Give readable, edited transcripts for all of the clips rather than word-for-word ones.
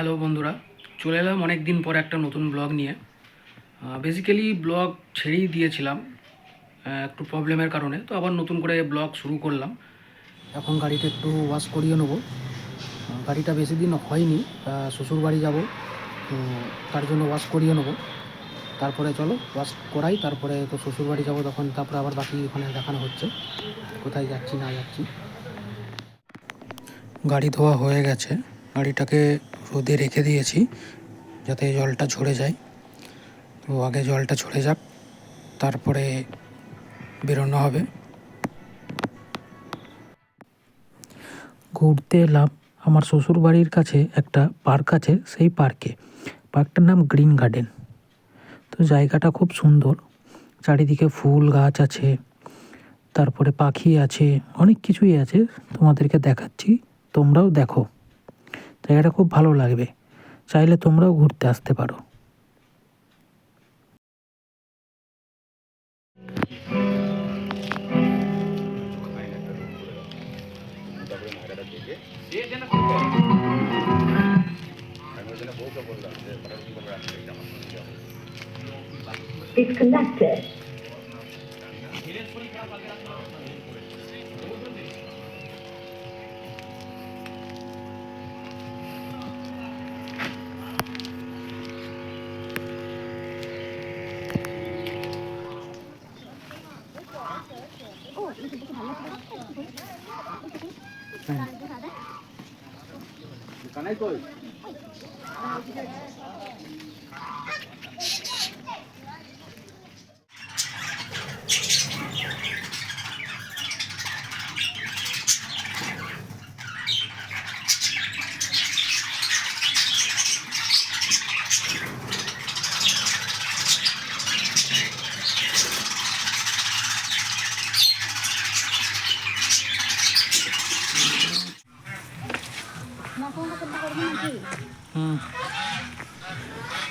Hello বন্ধুরা, চলে এলাম অনেক দিন পর একটা নতুন ব্লগ নিয়ে। বেসিক্যালি ব্লগ ছেড়েই দিয়েছিলাম একটু প্রবলেমের কারণে, তো আবার নতুন করে ব্লগ শুরু করলাম। এখন গাড়িটা একটু ওয়াশ করিয়ে নেবো। গাড়িটা বেশি দিন হয়নি, শ্বশুর বাড়ি যাবো, তো তার জন্য ওয়াশ করিয়ে নেবো। তারপরে চলো ওয়াশ করাই, তারপরে তো শ্বশুর বাড়ি যাবো, তখন তারপরে আবার বাকি ওখানে দেখানো হচ্ছে কোথায় যাচ্ছি না যাচ্ছি। গাড়ি ধোয়া হয়ে গেছে, গাড়িটাকে রোদে রেখে দিয়েছি যাতে জলটা ঝরে যায়। তো আগে জলটা ঝরে যাক, তারপরে বেরোনো হবে। ঘুরতে এলাম আমার শ্বশুর বাড়ির কাছে একটা পার্ক আছে, সেই পার্কটার নাম গ্রিন গার্ডেন। তো জায়গাটা খুব সুন্দর, চারিদিকে ফুল গাছ আছে, তারপরে পাখি আছে, অনেক কিছুই আছে। তোমাদেরকে দেখাচ্ছি, তোমরাও দেখো। জায়গাটা খুব ভালো লাগবে, চাইলে তোমরাও ঘুরতে আসতে পারো। Disconnected.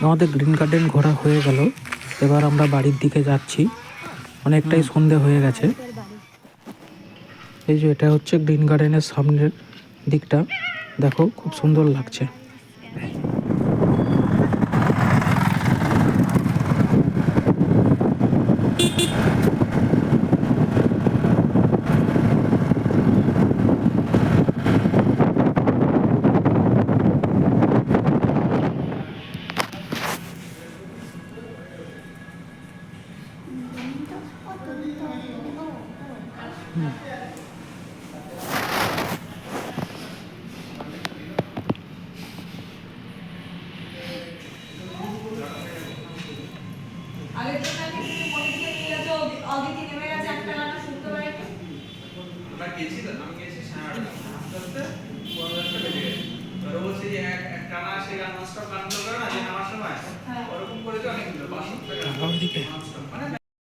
আমাদের গ্রিন গার্ডেন ঘোরা হয়ে গেল, এবার আমরা বাড়ির দিকে যাচ্ছি। অনেকটাই সন্ধে হয়ে গেছে। এই যে এটা হচ্ছে গ্রিন গার্ডেনের সামনের দিকটা, দেখো খুব সুন্দর লাগছে।